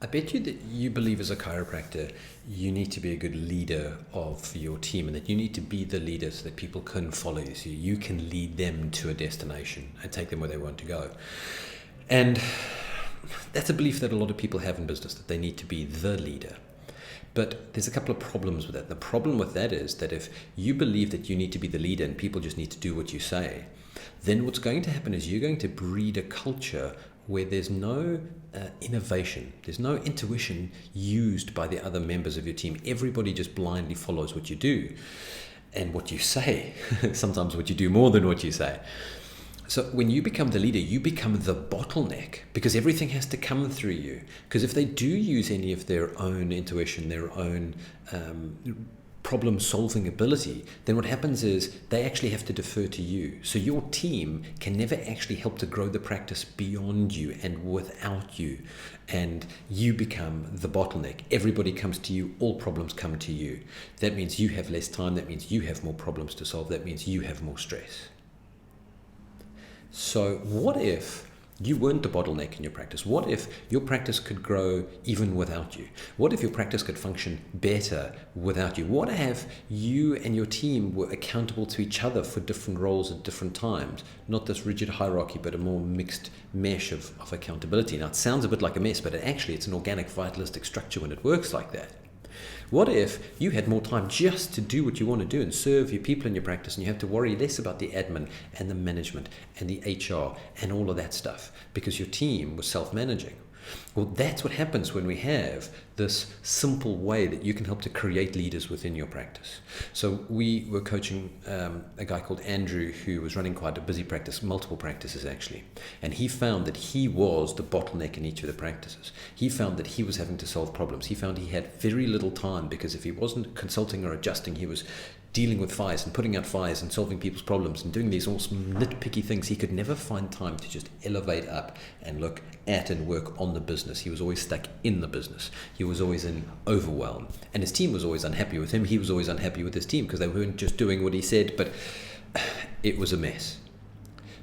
I bet you that you believe as a chiropractor, you need to be a good leader of your team and that you need to be the leader so that people can follow you. So you can lead them to a destination and take them where they want to go. And that's a belief that a lot of people have in business, that they need to be the leader. But there's a couple of problems with that. The problem with that is that if you believe that you need to be the leader and people just need to do what you say, then what's going to happen is you're going to breed a culture where there's no innovation, there's no intuition used by the other members of your team. Everybody just blindly follows what you do and what you say, sometimes what you do more than what you say. So when you become the leader, you become the bottleneck because everything has to come through you. Because if they do use any of their own intuition, their own problem-solving ability, then what happens is they actually have to defer to you. So your team can never actually help to grow the practice beyond you and without you. And you become the bottleneck. Everybody comes to you, all problems come to you. That means you have less time, that means you have more problems to solve, that means you have more stress. So what if you weren't the bottleneck in your practice? What if your practice could grow even without you? What if your practice could function better without you? What if you and your team were accountable to each other for different roles at different times? Not this rigid hierarchy, but a more mixed mesh of accountability. Now, it sounds a bit like a mess, but actually it's an organic, vitalistic structure when it works like that. What if you had more time just to do what you want to do and serve your people in your practice, and you have to worry less about the admin and the management and the HR and all of that stuff because your team was self-managing? Well, that's what happens when we have this simple way that you can help to create leaders within your practice. So we were coaching a guy called Andrew who was running quite a busy practice, multiple practices actually. And he found that he was the bottleneck in each of the practices. He found that he was having to solve problems. He found he had very little time because if he wasn't consulting or adjusting, he was dealing with fires and putting out fires and solving people's problems and doing these awesome nitpicky things. He could never find time to just elevate up and look at and work on the business. He was always stuck in the business. He was always in overwhelm. And his team was always unhappy with him. He was always unhappy with his team because they weren't just doing what he said, but it was a mess.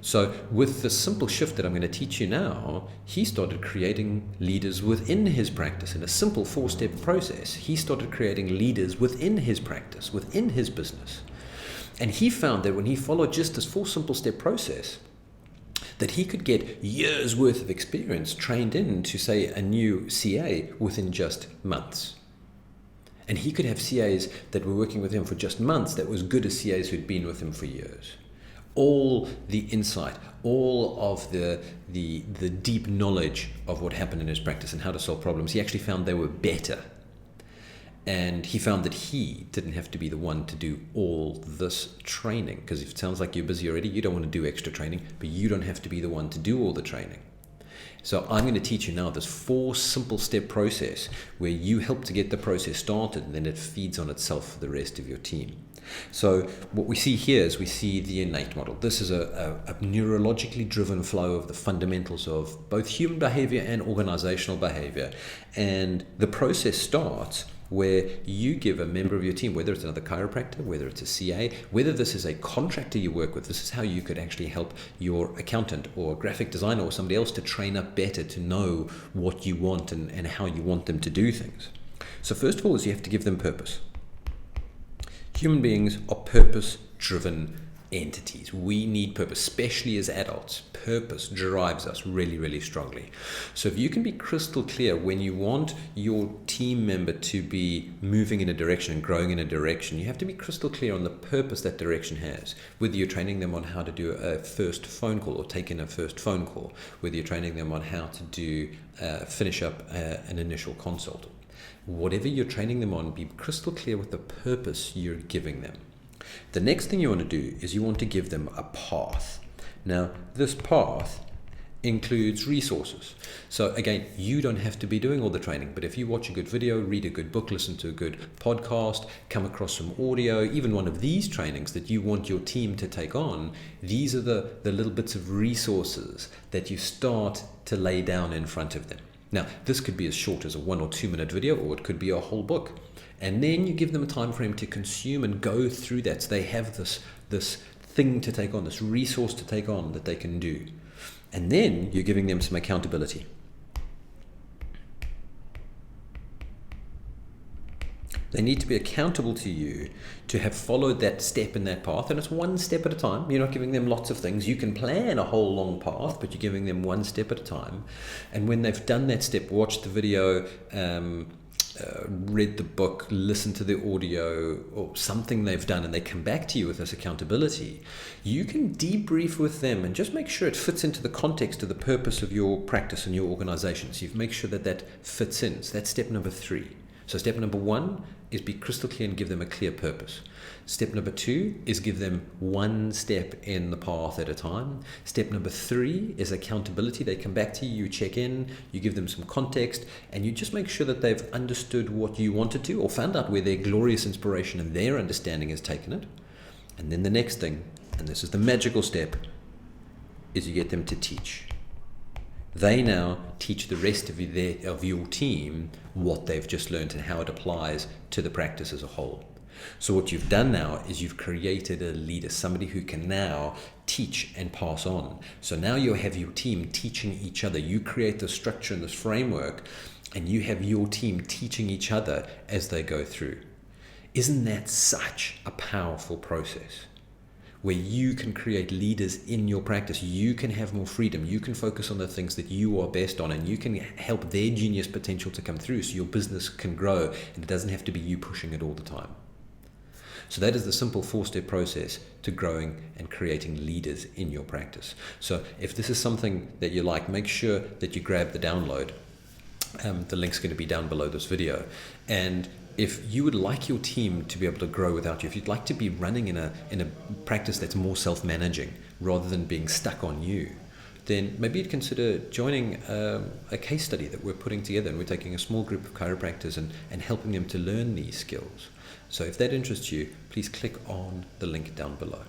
So with the simple shift that I'm going to teach you now, he started creating leaders within his practice. In a simple 4-step process, he started creating leaders within his practice, within his business. And he found that when he followed just this 4 simple step process, that he could get years worth of experience trained in to, say, a new CA within just months. And he could have CAs that were working with him for just months that was good as CAs who'd been with him for years. All the insight, all of the deep knowledge of what happened in his practice and how to solve problems, he actually found they were better. And he found that he didn't have to be the one to do all this training, because if it sounds like you're busy already, you don't want to do extra training, but you don't have to be the one to do all the training. So I'm going to teach you now this 4 simple step process where you help to get the process started and then it feeds on itself for the rest of your team. So what we see here is we see the innate model. This is a neurologically driven flow of the fundamentals of both human behavior and organizational behavior. And the process starts where you give a member of your team, whether it's another chiropractor, whether it's a CA, whether this is a contractor you work with, this is how you could actually help your accountant or graphic designer or somebody else to train up better, to know what you want and how you want them to do things. So first of all is you have to give them purpose. Human beings are purpose-driven entities. We need purpose, especially as adults. Purpose drives us really, really strongly. So if you can be crystal clear when you want your team member to be moving in a direction and growing in a direction, you have to be crystal clear on the purpose that direction has. Whether you're training them on how to do a first phone call or take in a first phone call, whether you're training them on how to do finish up an initial consult. Whatever you're training them on, be crystal clear with the purpose you're giving them. The next thing you want to do is you want to give them a path. Now, this path includes resources. So again, you don't have to be doing all the training, but if you watch a good video, read a good book, listen to a good podcast, come across some audio, even one of these trainings that you want your team to take on, these are the little bits of resources that you start to lay down in front of them. Now, this could be as short as a 1 or 2 minute video, or it could be a whole book. And then you give them a time frame to consume and go through that. So they have this thing to take on, this resource to take on that they can do. And then you're giving them some accountability. They need to be accountable to you to have followed that step in that path, and it's one step at a time. You're not giving them lots of things. You can plan a whole long path, but you're giving them one step at a time. And when they've done that step, watched the video, read the book, listened to the audio, or something they've done, and they come back to you with this accountability, you can debrief with them and just make sure it fits into the context of the purpose of your practice and your organization. So you make sure that that fits in. So that's step number 3. So step number 1 is be crystal clear and give them a clear purpose. Step number 2 is give them one step in the path at a time. Step number 3 is accountability. They come back to you, you check in, you give them some context, and you just make sure that they've understood what you wanted to, or found out where their glorious inspiration and their understanding has taken it. And then the next thing, and this is the magical step, is you get them to teach. They now teach the rest of your team what they've just learned and how it applies to the practice as a whole. So what you've done now is you've created a leader, somebody who can now teach and pass on. So now you have your team teaching each other. You create the structure and this framework, and you have your team teaching each other as they go through. Isn't that such a powerful process? Where you can create leaders in your practice, you can have more freedom, you can focus on the things that you are best on, and you can help their genius potential to come through so your business can grow, and it doesn't have to be you pushing it all the time. So that is the simple 4-step process to growing and creating leaders in your practice. So if this is something that you like, make sure that you grab the download. The link's going to be down below this video. And if you would like your team to be able to grow without you, if you'd like to be running in a practice that's more self-managing rather than being stuck on you, then maybe you'd consider joining a case study that we're putting together, and we're taking a small group of chiropractors and helping them to learn these skills. So if that interests you, please click on the link down below.